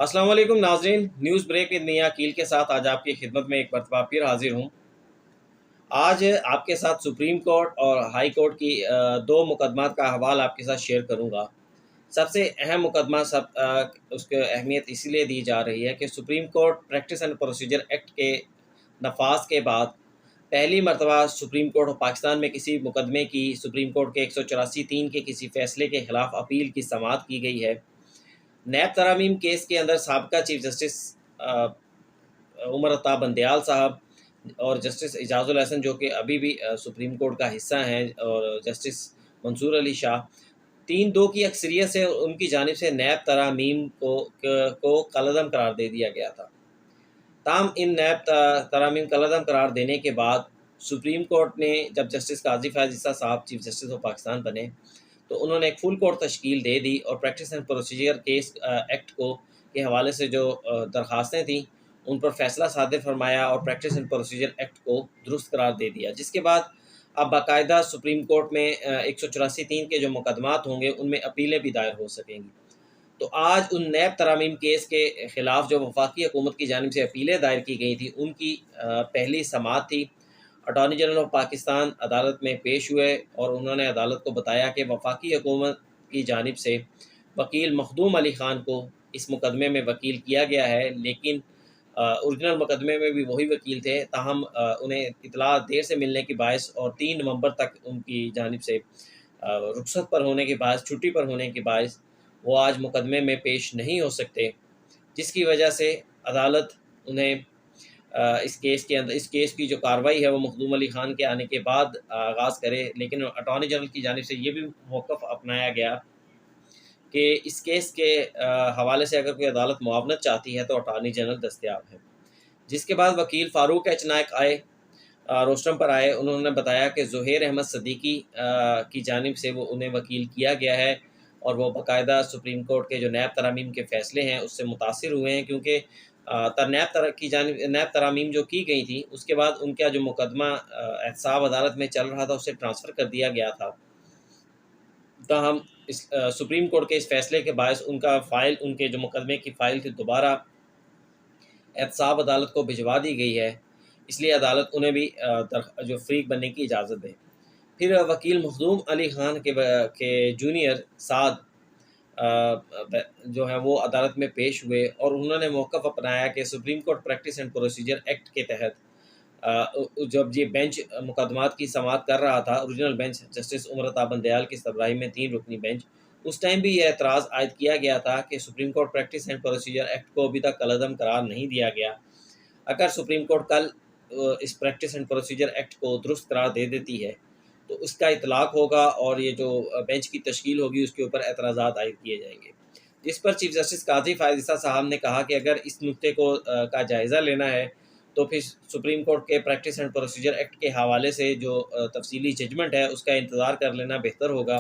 السلام علیکم ناظرین، نیوز بریک ود میاں کیل کے ساتھ آج آپ کی خدمت میں ایک مرتبہ پھر حاضر ہوں۔ آج آپ کے ساتھ سپریم کورٹ اور ہائی کورٹ کی دو مقدمات کا حوالہ آپ کے ساتھ شیئر کروں گا۔ سب سے اہم مقدمہ اس کی اہمیت اسی لیے دی جا رہی ہے کہ supreme court practice and procedure act کے نفاذ کے بعد پہلی مرتبہ سپریم کورٹ آف پاکستان میں کسی مقدمے کی سپریم کورٹ کے 184(3) کے کسی فیصلے کے خلاف اپیل کی سماعت کی گئی ہے۔ نیب ترامیم کیس کے اندر سابقہ چیف جسٹس عمر عطا بندیال صاحب اور جسٹس اعجاز الحسن جو کہ ابھی بھی سپریم کورٹ کا حصہ ہیں، اور جسٹس منصور علی شاہ، 3-2 کی اکثریت سے ان کی جانب سے نیب ترامیم کو کالعدم قرار دے دیا گیا تھا۔ تاہم ان نیب ترامیم کالعدم قرار دینے کے بعد سپریم کورٹ نے جب جسٹس قاضی فیاض عیسیٰ صاحب چیف جسٹس آف پاکستان بنے تو انہوں نے ایک فل کورٹ تشکیل دے دی، اور practice and procedure case act کے حوالے سے جو درخواستیں تھیں ان پر فیصلہ صادر فرمایا اور پریکٹس اینڈ پروسیجر ایکٹ کو درست قرار دے دیا، جس کے بعد اب باقاعدہ سپریم کورٹ میں 184(3) کے جو مقدمات ہوں گے ان میں اپیلیں بھی دائر ہو سکیں گی۔ تو آج ان نیب ترامیم کیس کے خلاف جو وفاقی حکومت کی جانب سے اپیلیں دائر کی گئی تھیں ان کی پہلی سماعت تھی۔ اٹارنی جنرل آف پاکستان عدالت میں پیش ہوئے اور انہوں نے عدالت کو بتایا کہ وفاقی حکومت کی جانب سے وکیل مخدوم علی خان کو اس مقدمے میں وکیل کیا گیا ہے، لیکن اوریجنل مقدمے میں بھی وہی وکیل تھے، تاہم انہیں اطلاع دیر سے ملنے کی باعث اور 3 نومبر تک ان کی جانب سے رخصت پر ہونے کے باعث، چھٹی پر ہونے کے باعث وہ آج مقدمے میں پیش نہیں ہو سکتے، جس کی وجہ سے عدالت انہیں اس کیس کی جو کارروائی ہے وہ مخدوم علی خان کے آنے کے بعد آغاز کرے۔ لیکن اٹارنی جنرل کی جانب سے یہ بھی موقف اپنایا گیا کہ اس کیس کے حوالے سے اگر کوئی عدالت معاونت چاہتی ہے تو اٹارنی جنرل دستیاب ہے، جس کے بعد وکیل فاروق ایچ نائک آئے، روسٹرم پر آئے۔ انہوں نے بتایا کہ زہیر احمد صدیقی کی جانب سے وہ انہیں وکیل کیا گیا ہے اور وہ باقاعدہ سپریم کورٹ کے جو نیب ترامیم کے فیصلے ہیں اس سے متاثر ہوئے ہیں، کیونکہ نیب ترامیم جو کی گئی تھی اس کے بعد ان کا جو مقدمہ احتساب عدالت میں چل رہا تھا اسے ٹرانسفر کر دیا گیا تھا۔ تاہم سپریم کورٹ کے اس فیصلے کے باعث ان کے جو مقدمے کی فائل تھی دوبارہ احتساب عدالت کو بھجوا دی گئی ہے، اس لیے عدالت انہیں بھی جو فریق بننے کی اجازت دے۔ پھر وکیل مخدوم علی خان کے جونیئر سعد جو ہیں وہ عدالت میں پیش ہوئے اور انہوں نے موقف اپنایا کہ supreme court practice and procedure act کے تحت جب یہ بینچ مقدمات کی سماعت کر رہا تھا، original bench justice Umar Ata Bandial کی سربراہی میں 3 رکنی بینچ، اس ٹائم بھی یہ اعتراض عائد کیا گیا تھا کہ supreme court practice and procedure act کو ابھی تک کالعدم قرار نہیں دیا گیا۔ اگر سپریم کورٹ کل اس پریکٹس اینڈ پروسیجر ایکٹ کو درست قرار دے دیتی ہے تو اس کا اطلاق ہوگا اور یہ جو بینچ کی تشکیل ہوگی اس کے اوپر اعتراضات عائد کیے جائیں گے، جس پر چیف جسٹس قاضی فیاض عیسیٰ صاحب نے کہا کہ اگر اس نقطے کا جائزہ لینا ہے تو پھر سپریم کورٹ کے پریکٹس اینڈ پروسیجر ایکٹ کے حوالے سے جو تفصیلی ججمنٹ ہے اس کا انتظار کر لینا بہتر ہوگا۔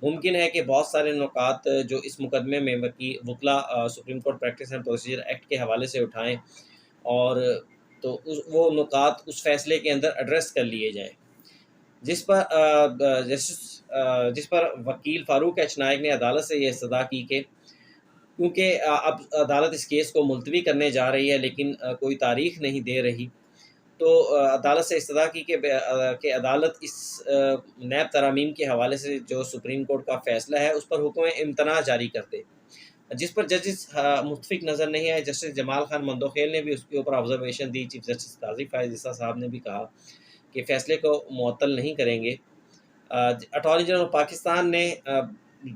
ممکن ہے کہ بہت سارے نکات جو اس مقدمے میں وکلا supreme court practice and procedure act کے حوالے سے اٹھائیں اور تو وہ نکات اس فیصلے کے اندر ایڈریس کر لیے جائیں، جس پر وکیل فاروق ایچ نائک نے عدالت سے یہ استدعا کی کہ کیونکہ اب عدالت اس کیس کو ملتوی کرنے جا رہی ہے لیکن کوئی تاریخ نہیں دے رہی، تو عدالت سے استدعا کی کہ عدالت اس نیب ترامیم کے حوالے سے جو سپریم کورٹ کا فیصلہ ہے اس پر حکم امتناع جاری کر دے، جس پر ججز متفق نظر نہیں آئے۔ جسٹس جمال خان مندوخیل نے بھی اس کے اوپر آبزرویشن دی، چیف جسٹس قاضی فیاض عیسیٰ صاحب نے بھی کہا کہ فیصلے کو معطل نہیں کریں گے۔ اٹارنی جنرل پاکستان نے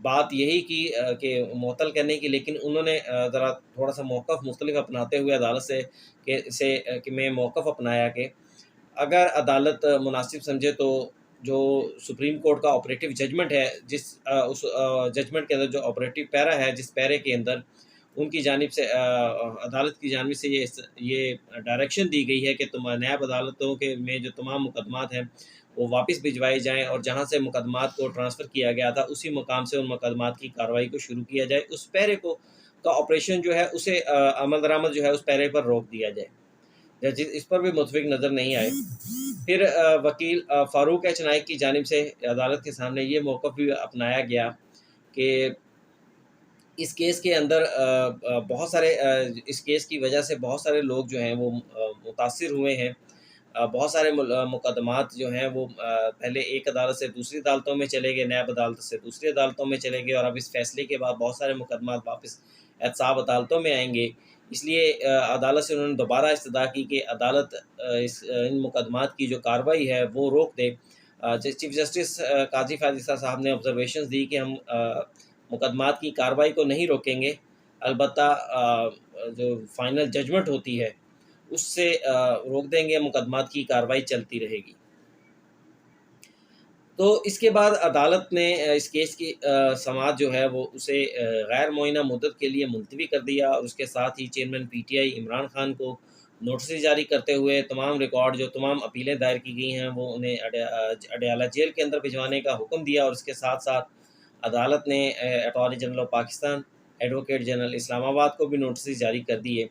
بات یہی کی کہ معطل کرنے کی، لیکن انہوں نے ذرا تھوڑا سا موقف مختلف اپناتے ہوئے عدالت سے کہ میں موقف اپنایا کہ اگر عدالت مناسب سمجھے تو جو سپریم کورٹ کا آپریٹو ججمنٹ ہے، اس ججمنٹ کے اندر جو آپریٹو پیرا ہے، جس پیرے کے اندر ان کی جانب سے عدالت کی جانب سے یہ ڈائریکشن دی گئی ہے کہ نیب عدالتوں میں جو تمام مقدمات ہیں وہ واپس بھجوائے جائیں اور جہاں سے مقدمات کو ٹرانسفر کیا گیا تھا اسی مقام سے ان مقدمات کی کارروائی کو شروع کیا جائے، اس پیرے کا آپریشن جو ہے اسے عمل درآمد جو ہے اس پیرے پر روک دیا جائے، اس پر بھی متفق نظر نہیں آئے۔ پھر وکیل فاروق ایچ نائک کی جانب سے عدالت کے سامنے یہ موقف بھی اپنایا گیا کہ اس کیس کے اندر بہت سارے اس کیس کی وجہ سے بہت سارے لوگ جو ہیں وہ متاثر ہوئے ہیں۔ بہت سارے مقدمات جو ہیں وہ پہلے ایک عدالت سے دوسری عدالتوں میں چلے گئے، نیب عدالت سے دوسری عدالتوں میں چلے گئے، اور اب اس فیصلے کے بعد بہت سارے مقدمات واپس احتساب عدالتوں میں آئیں گے۔ اس لیے عدالت سے انہوں نے دوبارہ استدعا کی کہ عدالت ان مقدمات کی جو کارروائی ہے وہ روک دے۔ چیف جسٹس قاضی فائز عیسیٰ صاحب نے آبزرویشنز دی کہ ہم مقدمات کی کارروائی کو نہیں روکیں گے، البتہ جو فائنل ججمنٹ ہوتی ہے اس سے روک دیں گے، مقدمات کی کارروائی چلتی رہے گی۔ تو اس کے بعد عدالت نے اس کیس کی سماعت جو ہے وہ اسے غیر معینہ مدت کے لیے ملتوی کر دیا، اور اس کے ساتھ ہی chairman P T I Imran Khan کو نوٹسز جاری کرتے ہوئے تمام ریکارڈ جو تمام اپیلیں دائر کی گئی ہیں وہ انہیں اڈیالہ جیل کے اندر بھجوانے کا حکم دیا، اور اس کے ساتھ ساتھ عدالت نے attorney general of Pakistan, advocate general Islamabad کو بھی نوٹسز جاری کر دیے،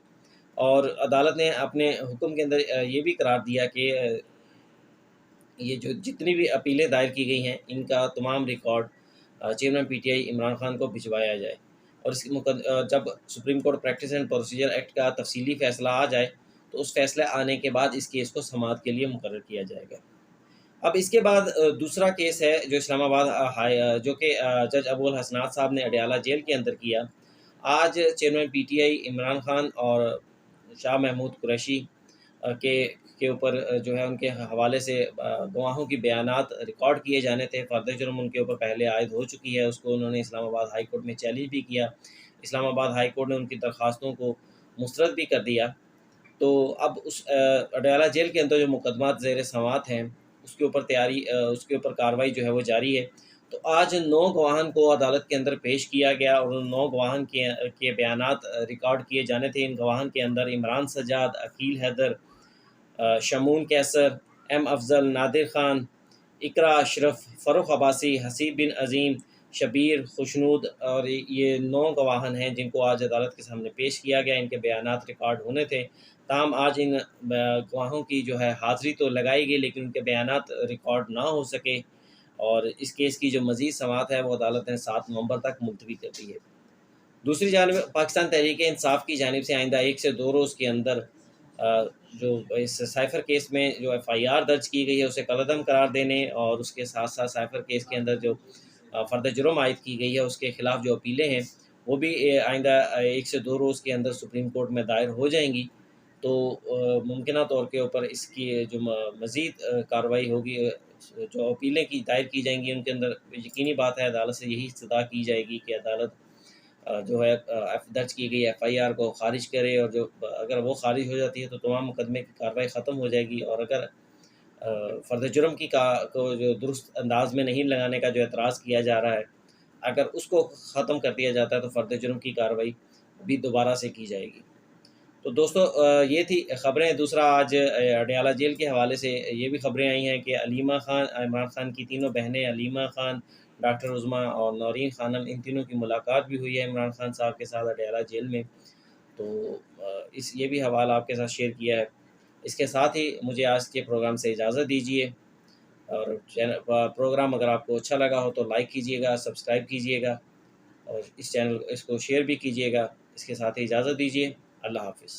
اور عدالت نے اپنے حکم کے اندر یہ بھی قرار دیا کہ یہ جو جتنی بھی اپیلیں دائر کی گئی ہیں ان کا تمام record chairman P T I Imran Khan کو بھجوایا جائے، اور اس جب supreme court practice and procedure act کا تفصیلی فیصلہ آ جائے تو اس فیصلے آنے کے بعد اس کیس کو سماعت کے لیے مقرر کیا جائے گا۔ اب اس کے بعد دوسرا کیس ہے جو اسلام آباد جو کہ جج ابو الحسنات صاحب نے اڈیالہ جیل کے اندر کیا۔ آج chairman P T I Imran Khan اور شاہ محمود قریشی کے اوپر جو ہے ان کے حوالے سے گواہوں کی بیانات ریکارڈ کیے جانے تھے۔ فرد جرم ان کے اوپر پہلے عائد ہو چکی ہے، اس کو انہوں نے اسلام آباد ہائی کورٹ میں چیلنج بھی کیا، اسلام آباد ہائی کورٹ نے ان کی درخواستوں کو مسترد بھی کر دیا۔ تو اب اس اڈیالہ جیل کے اندر جو مقدمات زیر سماعت ہیں اس کے اوپر کارروائی جو ہے وہ جاری ہے۔ تو آج 9 گواہان کو عدالت کے اندر پیش کیا گیا، اور ان 9 گواہان کے بیانات ریکارڈ کیے جانے تھے۔ ان گواہان کے اندر عمران سجاد، عقیل حیدر، شمون کیسر، ایم افضل، نادر خان، اقرا اشرف، فروخ عباسی، حسیب بن عظیم، شبیر، خوشنود، اور یہ 9 گواہان ہیں جن کو آج عدالت کے سامنے پیش کیا گیا۔ ان کے بیانات ریکارڈ ہونے تھے، تاہم آج ان گواہوں کی جو ہے حاضری تو لگائی گئی لیکن ان کے بیانات ریکارڈ نہ ہو سکے، اور اس کیس کی جو مزید سماعت ہے وہ عدالت نے 7 نومبر تک ملتوی کر دی ہے۔ دوسری جانب پاکستان تحریک انصاف کی جانب سے آئندہ 1 سے 2 روز کے اندر جو اس سائفر کیس میں جو ایف آئی آر درج کی گئی ہے اسے کالعدم قرار دینے، اور اس کے ساتھ ساتھ سائفر کیس کے اندر جو فرد جرم عائد کی گئی ہے اس کے خلاف جو اپیلیں ہیں وہ بھی آئندہ 1 سے 2 روز کے اندر سپریم کورٹ میں دائر ہو جائیں گی۔ تو ممکنہ طور کے اوپر اس کی جو مزید کارروائی ہوگی، جو اپیلیں کی دائر کی جائیں گی ان کے اندر یقینی بات ہے عدالت سے یہی استدعا کی جائے گی کہ عدالت جو ہے درج کی گئی ایف آئی آر کو خارج کرے، اور جو اگر وہ خارج ہو جاتی ہے تو تمام مقدمے کی کارروائی ختم ہو جائے گی، اور اگر فرد جرم کو جو درست انداز میں نہیں لگانے کا جو اعتراض کیا جا رہا ہے اگر اس کو ختم کر دیا جاتا ہے تو فرد جرم کی کارروائی بھی دوبارہ سے کی جائے گی۔ تو دوستو یہ تھی خبریں۔ دوسرا آج اڈیالہ جیل کے حوالے سے یہ بھی خبریں آئی ہیں کہ علیمہ خان، عمران خان کی تینوں بہنیں علیمہ خان، ڈاکٹر عظمیٰ اور نورین خانم، ان تینوں کی ملاقات بھی ہوئی ہے عمران خان صاحب کے ساتھ اڈیالہ جیل میں۔ تو یہ بھی حوالہ آپ کے ساتھ شیئر کیا ہے۔ اس کے ساتھ ہی مجھے آج کے پروگرام سے اجازت دیجیے، اور پروگرام اگر آپ کو اچھا لگا ہو تو لائک کیجیے گا، سبسکرائب کیجیے گا، اور اس کو شیئر بھی کیجیے گا۔ اس کے ساتھ ہی اجازت دیجیے، اللہ حافظ۔